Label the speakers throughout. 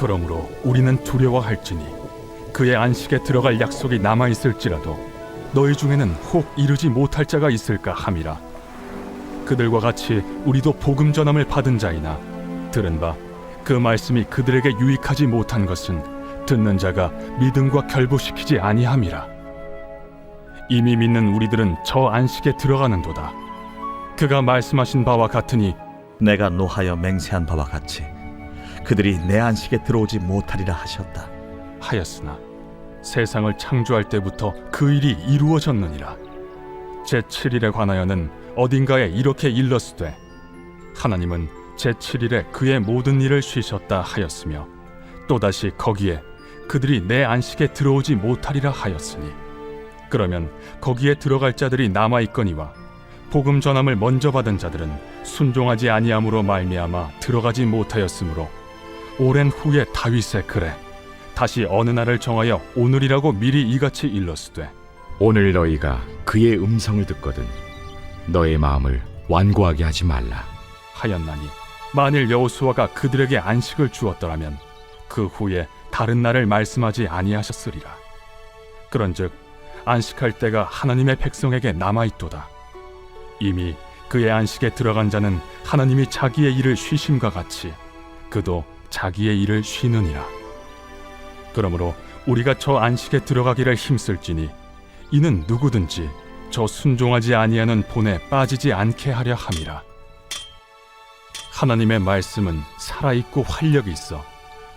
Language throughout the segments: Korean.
Speaker 1: 그러므로 우리는 두려워할지니 그의 안식에 들어갈 약속이 남아있을지라도 너희 중에는 혹 이르지 못할 자가 있을까 함이라. 그들과 같이 우리도 복음 전함을 받은 자이나 들은 바 그 말씀이 그들에게 유익하지 못한 것은 듣는 자가 믿음과 결부시키지 아니함이라. 이미 믿는 우리들은 저 안식에 들어가는도다. 그가 말씀하신 바와 같으니
Speaker 2: 내가 노하여 맹세한 바와 같이 그들이 내 안식에 들어오지 못하리라 하셨다.
Speaker 1: 하였으나 세상을 창조할 때부터 그 일이 이루어졌느니라. 제7일에 관하여는 어딘가에 이렇게 일렀으되 하나님은 제7일에 그의 모든 일을 쉬셨다 하였으며 또다시 거기에 그들이 내 안식에 들어오지 못하리라 하였으니 그러면 거기에 들어갈 자들이 남아있거니와 복음 전함을 먼저 받은 자들은 순종하지 아니함으로 말미암아 들어가지 못하였으므로 오랜 후에 다윗의 글에 다시 어느 날을 정하여 오늘이라고 미리 이같이 일렀으되
Speaker 3: 오늘 너희가 그의 음성을 듣거든 너의 마음을 완고하게 하지 말라.
Speaker 1: 하였나니 만일 여호수아가 그들에게 안식을 주었더라면 그 후에 다른 날을 말씀하지 아니하셨으리라. 그런즉 안식할 때가 하나님의 백성에게 남아있도다. 이미 그의 안식에 들어간 자는 하나님이 자기의 일을 쉬심과 같이 그도 자기의 일을 쉬느니라. 그러므로 우리가 저 안식에 들어가기를 힘쓸지니 이는 누구든지 저 순종하지 아니하는 본에 빠지지 않게 하려 함이라. 하나님의 말씀은 살아있고 활력이 있어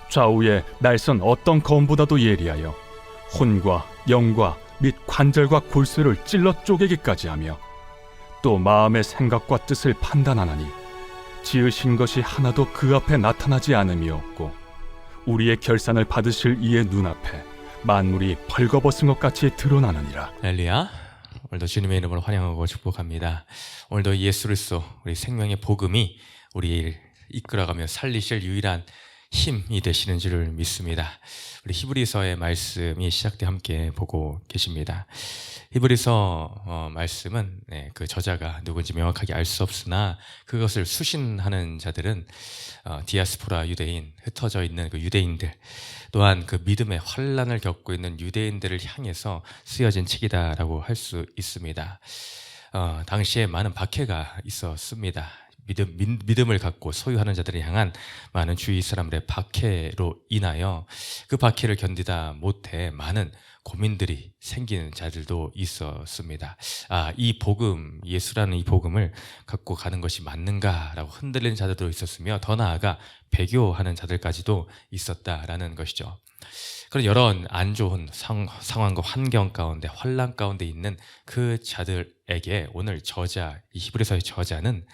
Speaker 1: 좌우에 날선 어떤 검보다도 예리하여 혼과 영과 및 관절과 골수를 찔러 쪼개기까지 하며 또 마음의 생각과 뜻을 판단하나니 지으신 것이 하나도 그 앞에 나타나지 않음이 없고 우리의 결산을 받으실 이의 눈앞에 만물이 벌거벗은 것 같이 드러나느니라.
Speaker 4: 할렐루야. 오늘도 주님의 이름으로 환영하고 축복합니다. 오늘도 예수 그리스도 우리 생명의 복음이 우리를 이끌어가며 살리실 유일한 힘이 되시는 줄을 믿습니다. 우리 히브리서의 말씀이 시작돼 함께 보고 계십니다. 히브리서 말씀은 그 저자가 누군지 명확하게 알 수 없으나 그것을 수신하는 자들은 디아스포라 유대인, 흩어져 있는 그 유대인들 또한 그 믿음의 환란을 겪고 있는 유대인들을 향해서 쓰여진 책이다라고 할 수 있습니다. 당시에 많은 박해가 있었습니다. 믿음을 갖고 소유하는 자들을 향한 많은 주위 사람들의 박해로 인하여 그 박해를 견디다 못해 많은 고민들이 생기는 자들도 있었습니다. 이 복음, 예수라는 이 복음을 갖고 가는 것이 맞는가라고 흔들리는 자들도 있었으며 더 나아가 배교하는 자들까지도 있었다라는 것이죠. 그런 여러 안 좋은 상황과 환경 가운데 환란 가운데 있는 그 자들에게 오늘 저자, 이 히브리서의 저자는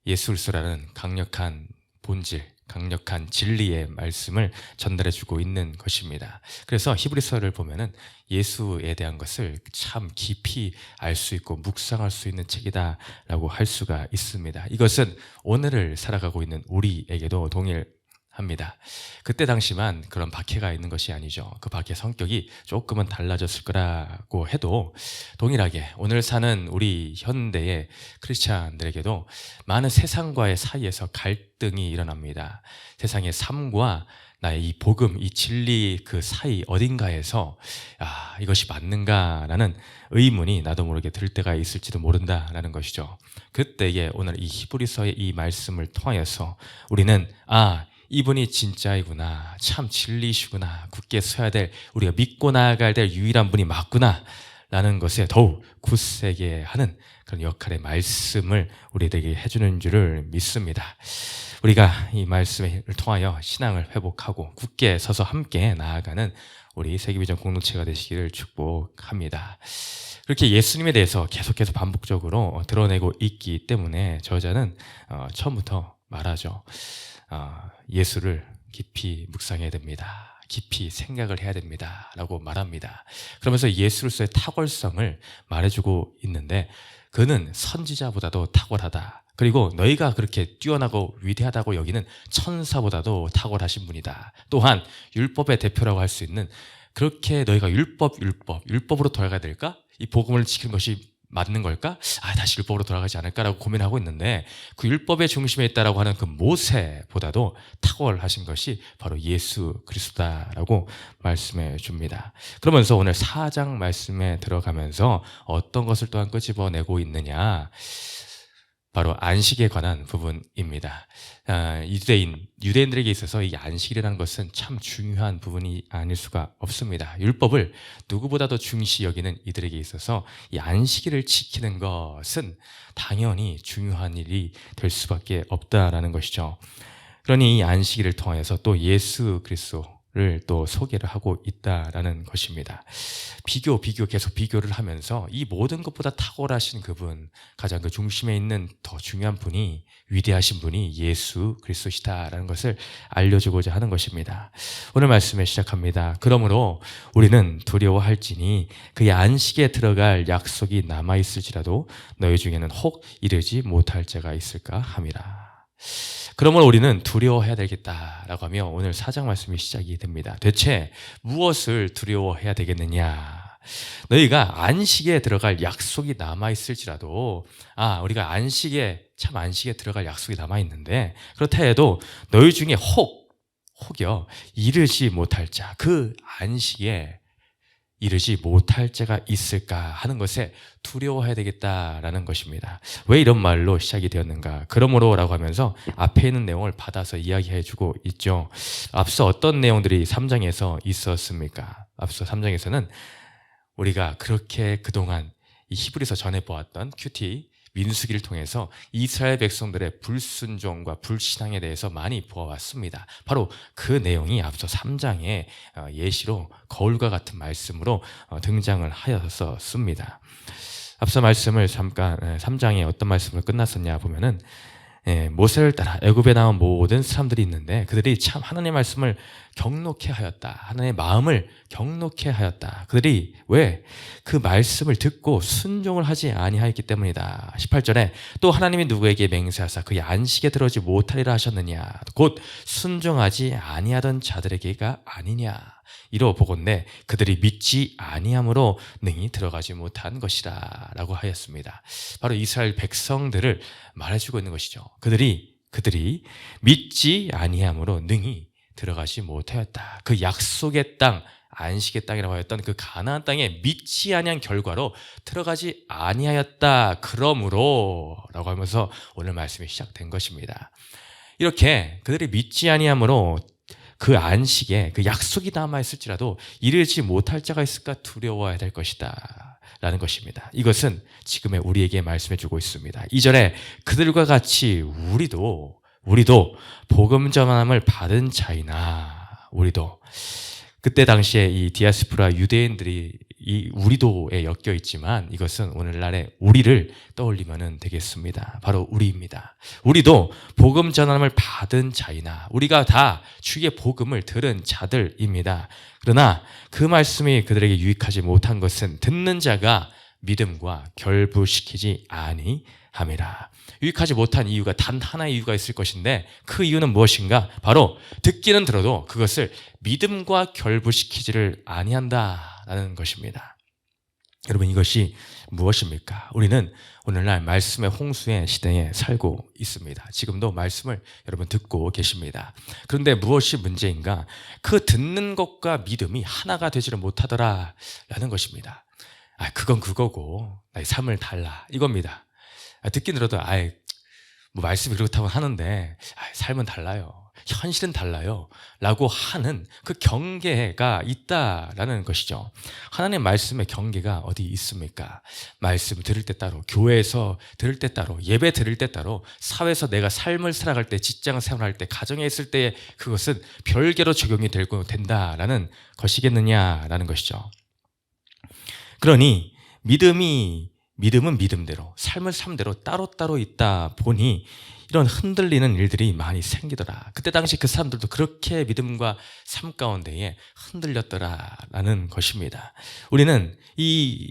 Speaker 4: 예수 그리스도라는 강력한 본질, 강력한 진리의 말씀을 전달해주고 있는 것입니다. 그래서 히브리서를 보면은 예수에 대한 것을 참 깊이 알 수 있고 묵상할 수 있는 책이다라고 할 수가 있습니다. 이것은 오늘을 살아가고 있는 우리에게도 동일합니다. 그때 당시만 그런 박해가 있는 것이 아니죠. 그 박해 성격이 조금은 달라졌을 거라고 해도 동일하게 오늘 사는 우리 현대의 크리스찬들에게도 많은 세상과의 사이에서 갈등이 일어납니다. 세상의 삶과 나의 이 복음, 이 진리 그 사이 어딘가에서 이것이 맞는가라는 의문이 나도 모르게 들 때가 있을지도 모른다라는 것이죠. 그때에 오늘 이 히브리서의 이 말씀을 통하여서 우리는 이분이 진짜이구나, 참 진리시구나, 굳게 서야 될, 우리가 믿고 나아가야 될 유일한 분이 맞구나 라는 것에 더욱 굳세게 하는 그런 역할의 말씀을 우리에게 해주는 줄을 믿습니다. 우리가 이 말씀을 통하여 신앙을 회복하고 굳게 서서 함께 나아가는 우리 세계비전 공동체가 되시기를 축복합니다. 그렇게 예수님에 대해서 계속해서 반복적으로 드러내고 있기 때문에 저자는 처음부터 말하죠. 예수를 깊이 묵상해야 됩니다. 깊이 생각을 해야 됩니다. 라고 말합니다. 그러면서 예수로서의 탁월성을 말해주고 있는데 그는 선지자보다도 탁월하다. 그리고 너희가 그렇게 뛰어나고 위대하다고 여기는 천사보다도 탁월하신 분이다. 또한 율법의 대표라고 할 수 있는 그렇게 너희가 율법으로 돌아가야 될까? 이 복음을 지키는 것이 맞는 걸까? 다시 율법으로 돌아가지 않을까라고 고민하고 있는데 그 율법의 중심에 있다라고 하는 그 모세보다도 탁월하신 것이 바로 예수 그리스도다라고 말씀해 줍니다. 그러면서 오늘 4장 말씀에 들어가면서 어떤 것을 또한 끄집어내고 있느냐, 바로 안식에 관한 부분입니다. 유대인들에게 있어서 이 안식이라는 것은 참 중요한 부분이 아닐 수가 없습니다. 율법을 누구보다도 중시 여기는 이들에게 있어서 이 안식일을 지키는 것은 당연히 중요한 일이 될 수밖에 없다라는 것이죠. 그러니 이 안식일을 통하여서 또 예수 그리스도를 또 소개를 하고 있다라는 것입니다. 계속 비교를 하면서 이 모든 것보다 탁월하신 그분, 가장 그 중심에 있는 더 중요한 분이, 위대하신 분이 예수 그리스도시다라는 것을 알려주고자 하는 것입니다. 오늘 말씀에 시작합니다. 그러므로 우리는 두려워할지니 그의 안식에 들어갈 약속이 남아있을지라도 너희 중에는 혹 이르지 못할 자가 있을까 함이라. 그러므로 우리는 두려워해야 되겠다라고 하며 오늘 4장 말씀이 시작이 됩니다. 대체 무엇을 두려워해야 되겠느냐? 너희가 안식에 들어갈 약속이 남아있을지라도, 우리가 안식에 들어갈 약속이 남아있는데, 그렇다 해도 너희 중에 혹여 이르지 못할 자, 그 안식에 이르지 못할 자가 있을까 하는 것에 두려워해야 되겠다라는 것입니다. 왜 이런 말로 시작이 되었는가? 그러므로라고 하면서 앞에 있는 내용을 받아서 이야기해주고 있죠. 앞서 어떤 내용들이 3장에서 있었습니까? 앞서 3장에서는 우리가 그렇게 그동안 이 히브리서 전에 보았던 큐티 민수기를 통해서 이스라엘 백성들의 불순종과 불신앙에 대해서 많이 보아왔습니다. 바로 그 내용이 앞서 3장의 예시로 거울과 같은 말씀으로 등장을 하였었습니다. 앞서 말씀을 잠깐 3장에 어떤 말씀으로 끝났었냐 보면은 모세를 따라 애굽에 나온 모든 사람들이 있는데 그들이 참 하나님의 말씀을 경록해 하였다. 하나님의 마음을 경록해 하였다. 그들이 왜? 그 말씀을 듣고 순종을 하지 아니하였기 때문이다. 18절에 또 하나님이 누구에게 맹세하사 그의 안식에 들어오지 못하리라 하셨느냐. 곧 순종하지 아니하던 자들에게가 아니냐. 이로 보건대 그들이 믿지 아니함으로 능히 들어가지 못한 것이라 라고 하였습니다. 바로 이스라엘 백성들을 말해주고 있는 것이죠. 그들이 믿지 아니함으로 능히 들어가지 못하였다. 그 약속의 땅, 안식의 땅이라고 하였던 그 가나안 땅에 믿지 아니한 결과로 들어가지 아니하였다. 그러므로 라고 하면서 오늘 말씀이 시작된 것입니다. 이렇게 그들이 믿지 아니함으로 그 안식에 그 약속이 남아있을지라도 이르지 못할 자가 있을까 두려워해야 될 것이다 라는 것입니다. 이것은 지금의 우리에게 말씀해주고 있습니다. 이전에 그들과 같이 우리도 복음 전함을 받은 자이나 우리도 그때 당시에 이 디아스포라 유대인들이 이 우리도에 엮여 있지만 이것은 오늘날의 우리를 떠올리면 되겠습니다. 바로 우리입니다. 우리도 복음 전함을 받은 자이나 우리가 다 주의 복음을 들은 자들입니다. 그러나 그 말씀이 그들에게 유익하지 못한 것은 듣는 자가 믿음과 결부시키지 아니함이라. 유익하지 못한 이유가 단 하나의 이유가 있을 것인데 그 이유는 무엇인가? 바로 듣기는 들어도 그것을 믿음과 결부시키지를 아니한다라는 것입니다. 여러분 이것이 무엇입니까? 우리는 오늘날 말씀의 홍수의 시대에 살고 있습니다. 지금도 말씀을 여러분 듣고 계십니다. 그런데 무엇이 문제인가? 그 듣는 것과 믿음이 하나가 되지를 못하더라라는 것입니다. 그건 그거고 나의 삶을 달라 이겁니다. 듣긴 들어도 뭐 말씀이 그렇다고 하는데 삶은 달라요. 현실은 달라요. 라고 하는 그 경계가 있다라는 것이죠. 하나님의 말씀의 경계가 어디 있습니까? 말씀 들을 때 따로, 교회에서 들을 때 따로, 예배 들을 때 따로, 사회에서 내가 삶을 살아갈 때, 직장 생활할 때, 가정에 있을 때 그것은 별개로 적용이 된다라는 것이겠느냐라는 것이죠. 그러니 믿음은 믿음대로, 삶은 삶대로 따로따로 있다 보니 이런 흔들리는 일들이 많이 생기더라. 그때 당시 그 사람들도 그렇게 믿음과 삶 가운데에 흔들렸더라라는 것입니다. 우리는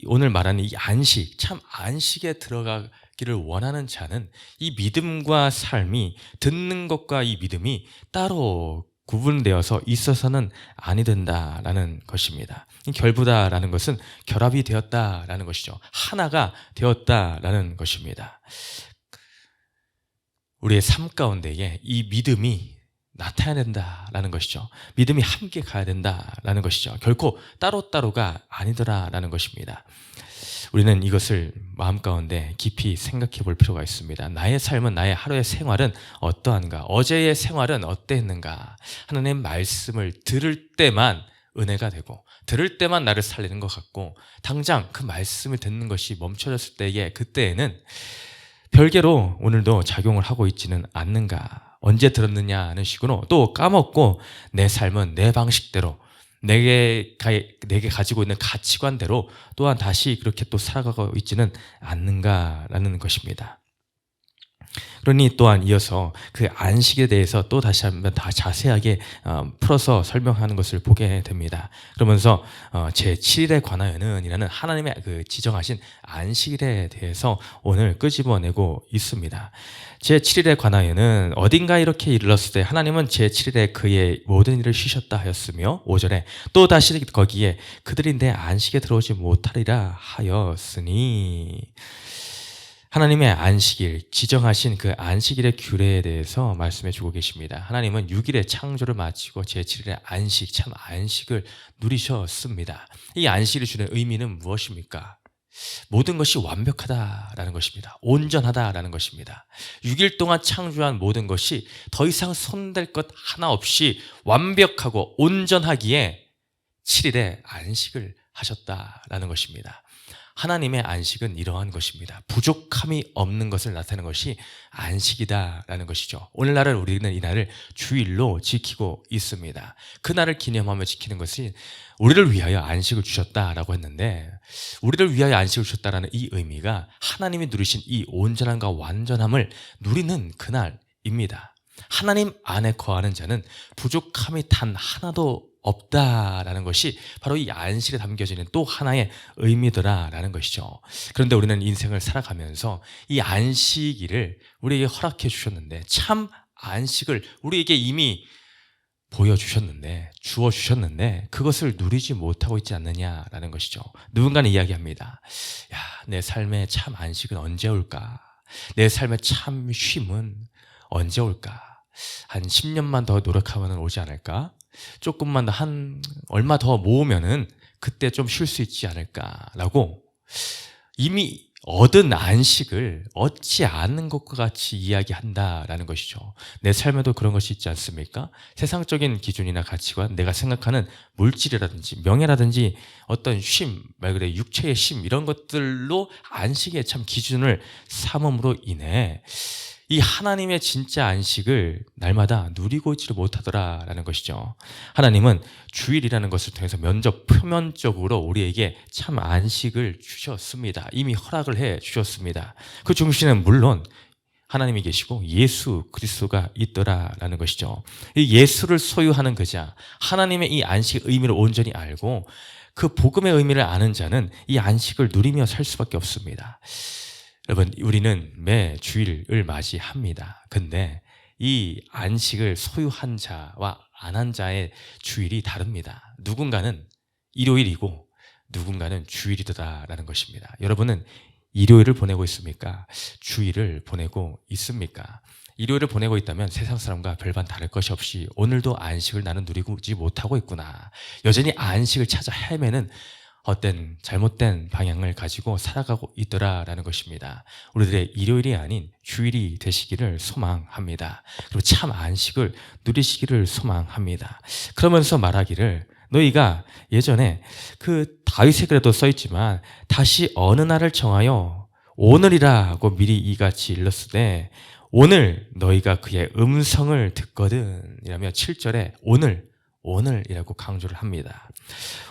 Speaker 4: 오늘 말하는 이 안식, 참 안식에 들어가기를 원하는 자는 이 믿음과 삶이, 듣는 것과 이 믿음이 따로 구분되어서 있어서는 아니 된다라는 것입니다. 이 결부다라는 것은 결합이 되었다라는 것이죠. 하나가 되었다라는 것입니다. 우리의 삶 가운데에 이 믿음이 나타나야 된다라는 것이죠. 믿음이 함께 가야 된다라는 것이죠. 결코 따로따로가 아니더라라는 것입니다. 우리는 이것을 마음 가운데 깊이 생각해 볼 필요가 있습니다. 나의 삶은, 나의 하루의 생활은 어떠한가? 어제의 생활은 어땠는가? 하나님의 말씀을 들을 때만 은혜가 되고, 들을 때만 나를 살리는 것 같고, 당장 그 말씀을 듣는 것이 멈춰졌을 때에, 그때에는 별개로 오늘도 작용을 하고 있지는 않는가? 언제 들었느냐 하는 식으로 또 까먹고 내 삶은 내 방식대로, 내게 가지고 있는 가치관대로 또한 다시 그렇게 또 살아가고 있지는 않는가라는 것입니다. 그러니 또한 이어서 그 안식에 대해서 또 다시 한번 다 자세하게 풀어서 설명하는 것을 보게 됩니다. 그러면서 제7일에 관하여는 이라는 하나님의 그 지정하신 안식일에 대해서 오늘 끄집어내고 있습니다. 제7일에 관하여는 어딘가 이렇게 이르렀을 때 하나님은 제7일에 그의 모든 일을 쉬셨다 하였으며 5절에 또 다시 거기에 그들이 내 안식에 들어오지 못하리라 하였으니, 하나님의 안식일, 지정하신 그 안식일의 규례에 대해서 말씀해 주고 계십니다. 하나님은 6일에 창조를 마치고 제7일에 안식, 참 안식을 누리셨습니다. 이 안식일이 주는 의미는 무엇입니까? 모든 것이 완벽하다라는 것입니다. 온전하다라는 것입니다. 6일 동안 창조한 모든 것이 더 이상 손댈 것 하나 없이 완벽하고 온전하기에 7일에 안식을 하셨다라는 것입니다. 하나님의 안식은 이러한 것입니다. 부족함이 없는 것을 나타내는 것이 안식이다라는 것이죠. 오늘날을 우리는 이 날을 주일로 지키고 있습니다. 그 날을 기념하며 지키는 것이 우리를 위하여 안식을 주셨다라고 했는데, 우리를 위하여 안식을 주셨다라는 이 의미가 하나님이 누리신 이 온전함과 완전함을 누리는 그날입니다. 하나님 안에 거하는 자는 부족함이 단 하나도 없다라는 것이 바로 이 안식에 담겨지는 또 하나의 의미더라라는 것이죠. 그런데 우리는 인생을 살아가면서 이 안식일을 우리에게 허락해 주셨는데, 참 안식을 우리에게 이미 보여주셨는데, 주어주셨는데 그것을 누리지 못하고 있지 않느냐라는 것이죠. 누군가는 이야기합니다. 야, 내 삶의 참 안식은 언제 올까? 내 삶의 참 쉼은 언제 올까? 한 10년만 더 노력하면 오지 않을까? 조금만 더 얼마 더 모으면은 그때 좀 쉴 수 있지 않을까라고 이미 얻은 안식을 얻지 않는 것과 같이 이야기한다라는 것이죠. 내 삶에도 그런 것이 있지 않습니까? 세상적인 기준이나 가치관, 내가 생각하는 물질이라든지 명예라든지 어떤 쉼, 말 그대로 육체의 쉼, 이런 것들로 안식의 참 기준을 삼음으로 인해 이 하나님의 진짜 안식을 날마다 누리고 있지를 못하더라라는 것이죠. 하나님은 주일이라는 것을 통해서 표면적으로 우리에게 참 안식을 주셨습니다. 이미 허락을 해 주셨습니다. 그 중심에는 물론 하나님이 계시고 예수 그리스도가 있더라라는 것이죠. 이 예수를 소유하는 그자, 하나님의 이 안식 의미를 온전히 알고 그 복음의 의미를 아는 자는 이 안식을 누리며 살 수밖에 없습니다. 여러분, 우리는 매 주일을 맞이합니다. 근데 이 안식을 소유한 자와 안 한 자의 주일이 다릅니다. 누군가는 일요일이고 누군가는 주일이다라는 것입니다. 여러분은 일요일을 보내고 있습니까? 주일을 보내고 있습니까? 일요일을 보내고 있다면 세상 사람과 별반 다를 것이 없이 오늘도 안식을 나는 누리지 못하고 있구나. 여전히 안식을 찾아 헤매는 헛된 잘못된 방향을 가지고 살아가고 있더라라는 것입니다. 우리들의 일요일이 아닌 주일이 되시기를 소망합니다. 그리고 참 안식을 누리시기를 소망합니다. 그러면서 말하기를, 너희가 예전에 그 다윗의 글에도 써있지만 다시 어느 날을 정하여 오늘이라고 미리 이같이 일렀으되 오늘 너희가 그의 음성을 듣거든 이라며 7절에 오늘이라고 강조를 합니다.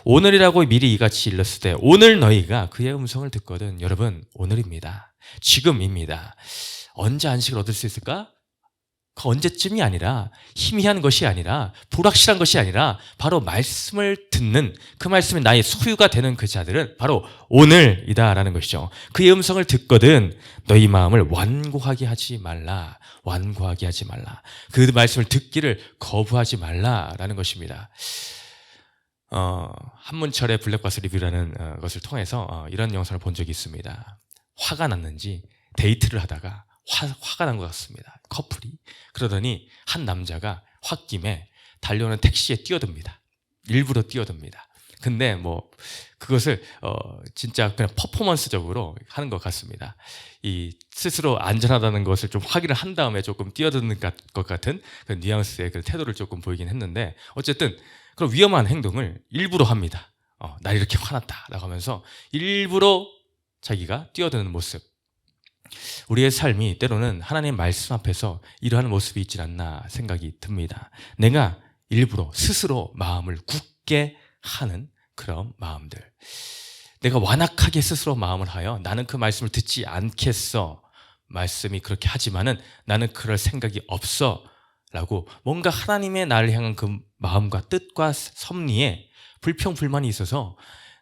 Speaker 4: 오늘이라고 미리 이같이 일렀을 때 오늘 너희가 그의 음성을 듣거든. 여러분, 오늘입니다. 지금입니다. 언제 안식을 얻을 수 있을까? 그 언제쯤이 아니라 희미한 것이 아니라 불확실한 것이 아니라 바로 말씀을 듣는 그 말씀이 나의 소유가 되는 그 자들은 바로 오늘이다라는 것이죠. 그의 음성을 듣거든 너희 마음을 완고하게 하지 말라. 완고하게 하지 말라. 그 말씀을 듣기를 거부하지 말라라는 것입니다. 한문철의 블랙박스 리뷰라는 것을 통해서 이런 영상을 본 적이 있습니다. 화가 났는지 데이트를 하다가 화가 난 것 같습니다. 커플이. 그러더니 한 남자가 홧김에 달려오는 택시에 뛰어듭니다. 일부러 뛰어듭니다. 근데 뭐 그것을 진짜 그냥 퍼포먼스적으로 하는 것 같습니다. 이 스스로 안전하다는 것을 좀 확인을 한 다음에 조금 뛰어드는 것 같은 그 뉘앙스의 그 태도를 조금 보이긴 했는데 어쨌든 그런 위험한 행동을 일부러 합니다. 나 이렇게 화났다라고 하면서 일부러 자기가 뛰어드는 모습. 우리의 삶이 때로는 하나님의 말씀 앞에서 이러한 모습이 있지 않나 생각이 듭니다. 내가 일부러 스스로 마음을 굳게 하는 그런 마음들. 내가 완악하게 스스로 마음을 하여 나는 그 말씀을 듣지 않겠어. 말씀이 그렇게 하지만은 나는 그럴 생각이 없어. 라고 뭔가 하나님의 나를 향한 그 마음과 뜻과 섭리에 불평불만이 있어서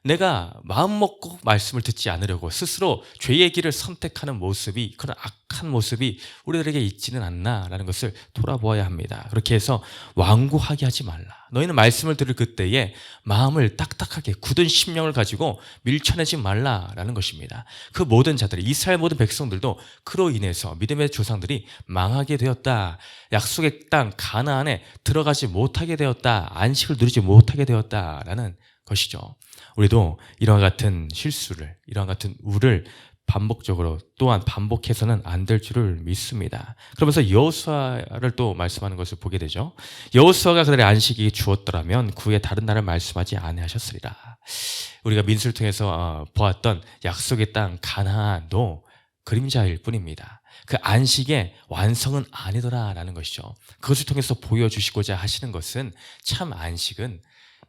Speaker 4: 내가 마음 먹고 말씀을 듣지 않으려고 스스로 죄의 길을 선택하는 모습이, 그런 악한 모습이 우리들에게 있지는 않나라는 것을 돌아보아야 합니다. 그렇게 해서 완고하게 하지 말라. 너희는 말씀을 들을 그때에 마음을 딱딱하게 굳은 심령을 가지고 밀쳐내지 말라라는 것입니다. 그 모든 자들이, 이스라엘 모든 백성들도 그로 인해서 믿음의 조상들이 망하게 되었다. 약속의 땅 가나안에 들어가지 못하게 되었다. 안식을 누리지 못하게 되었다라는 것이죠. 우리도 이러한 같은 실수를, 이러한 같은 우를 반복적으로 또한 반복해서는 안 될 줄을 믿습니다. 그러면서 여호수아를 또 말씀하는 것을 보게 되죠. 여호수아가 그들의 안식이 주었더라면 그 후에 다른 날을 말씀하지 아니하셨으리라. 우리가 민수를 통해서 보았던 약속의 땅 가나안도 그림자일 뿐입니다. 그 안식의 완성은 아니더라라는 것이죠. 그것을 통해서 보여주시고자 하시는 것은 참 안식은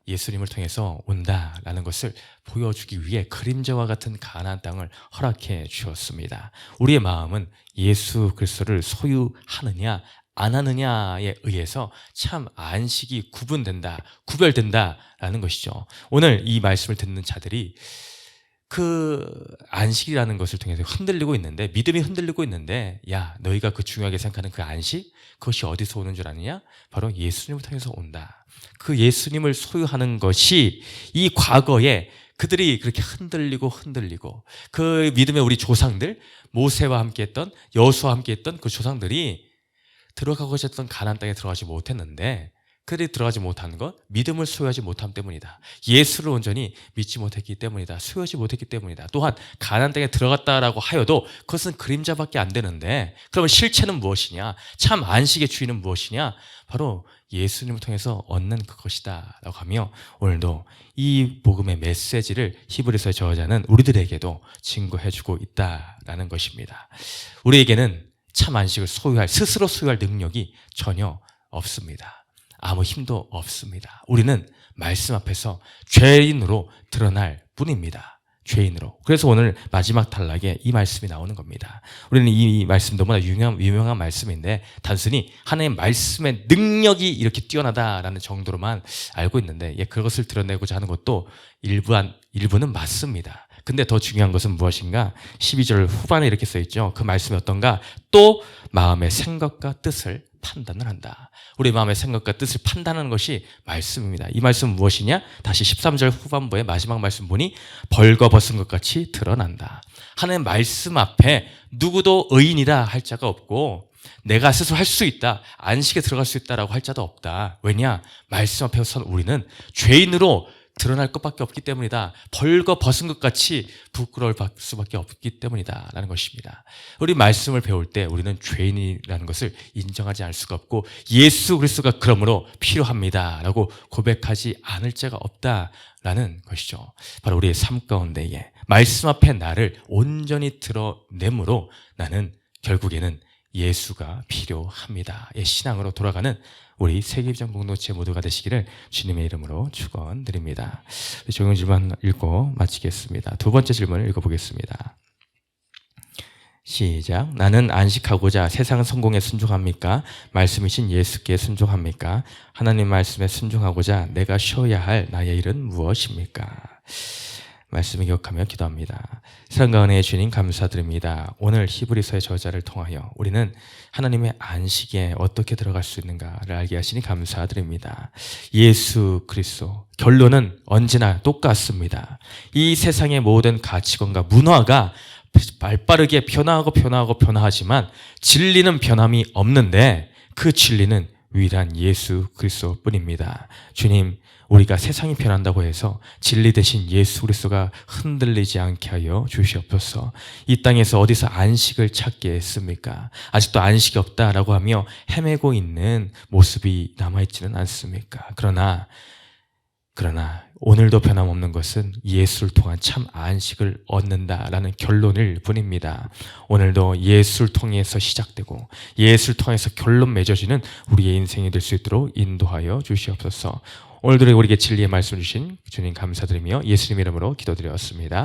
Speaker 4: 예수님을 통해서 온다라는 것을 보여주기 위해 그림자와 같은 가나안 땅을 허락해 주었습니다. 우리의 마음은 예수 그리스도를 소유하느냐 안 하느냐에 의해서 참 안식이 구별된다라는 것이죠. 오늘 이 말씀을 듣는 자들이 그 안식이라는 것을 통해서 흔들리고 있는데, 믿음이 흔들리고 있는데, 야, 너희가 그 중요하게 생각하는 그 안식, 그것이 어디서 오는 줄 아느냐? 바로 예수님을 통해서 온다. 그 예수님을 소유하는 것이 이 과거에 그들이 그렇게 흔들리고 그 믿음의 우리 조상들, 모세와 함께했던, 여호수아와 함께했던 그 조상들이 들어가고자 했던 가나안 땅에 들어가지 못했는데, 그들이 들어가지 못한 것, 믿음을 소유하지 못함 때문이다. 예수를 온전히 믿지 못했기 때문이다. 소유하지 못했기 때문이다. 또한 가나안 땅에 들어갔다라고 하여도 그것은 그림자밖에 안 되는데, 그러면 실체는 무엇이냐? 참 안식의 주인은 무엇이냐? 바로 예수님을 통해서 얻는 그것이다 라고 하며, 오늘도 이 복음의 메시지를 히브리서의 저자는 우리들에게도 증거해주고 있다라는 것입니다. 우리에게는 참 안식을 스스로 소유할 능력이 전혀 없습니다. 아무 힘도 없습니다. 우리는 말씀 앞에서 죄인으로 드러날 뿐입니다. 죄인으로. 그래서 오늘 마지막 단락에 이 말씀이 나오는 겁니다. 우리는 이 말씀 너무나 유명한 말씀인데, 단순히 하나님의 말씀의 능력이 이렇게 뛰어나다라는 정도로만 알고 있는데, 그것을 드러내고자 하는 것도 일부는 맞습니다. 근데 더 중요한 것은 무엇인가? 12절 후반에 이렇게 써있죠. 그 말씀이 어떤가? 또 마음의 생각과 뜻을 판단을 한다. 우리 마음의 생각과 뜻을 판단하는 것이 말씀입니다. 이 말씀은 무엇이냐? 다시 13절 후반부의 마지막 말씀 보니 벌거벗은 것 같이 드러난다. 하나님의 말씀 앞에 누구도 의인이라 할 자가 없고, 내가 스스로 할 수 있다, 안식에 들어갈 수 있다라고 할 자도 없다. 왜냐? 말씀 앞에 선 우리는 죄인으로 드러날 것밖에 없기 때문이다. 벌거벗은 것 같이 부끄러울 수밖에 없기 때문이다 라는 것입니다. 우리 말씀을 배울 때 우리는 죄인이라는 것을 인정하지 않을 수가 없고, 예수 그리스도가 그러므로 필요합니다 라고 고백하지 않을 자가 없다라는 것이죠. 바로 우리의 삶 가운데에 말씀 앞에 나를 온전히 드러내므로 나는 결국에는 예수가 필요합니다. 신앙으로 돌아가는 우리 세계비전 공동체 모두가 되시기를 주님의 이름으로 축원드립니다. 적용 질문 읽고 마치겠습니다. 두 번째 질문을 읽어보겠습니다. 시작. 나는 안식하고자 세상 성공에 순종합니까? 말씀이신 예수께 순종합니까? 하나님 말씀에 순종하고자 내가 쉬어야 할 나의 일은 무엇입니까? 말씀을 기억하며 기도합니다. 사랑과 은혜의 주님 감사드립니다. 오늘 히브리서의 저자를 통하여 우리는 하나님의 안식에 어떻게 들어갈 수 있는가를 알게 하시니 감사드립니다. 예수 그리스도 결론은 언제나 똑같습니다. 이 세상의 모든 가치관과 문화가 발빠르게 변화하지만 진리는 변함이 없는데 그 진리는 유일한 예수 그리스도뿐입니다. 주님, 우리가 세상이 변한다고 해서 진리 대신 예수 그리스도가 흔들리지 않게 하여 주시옵소서. 이 땅에서 어디서 안식을 찾겠습니까? 아직도 안식이 없다라고 하며 헤매고 있는 모습이 남아있지는 않습니까? 그러나 오늘도 변함없는 것은 예수를 통한 참 안식을 얻는다라는 결론일 뿐입니다. 오늘도 예수를 통해서 시작되고 예수를 통해서 결론 맺어지는 우리의 인생이 될 수 있도록 인도하여 주시옵소서. 오늘도 우리에게 진리의 말씀 주신 주님 감사드리며 예수님 이름으로 기도드렸습니다.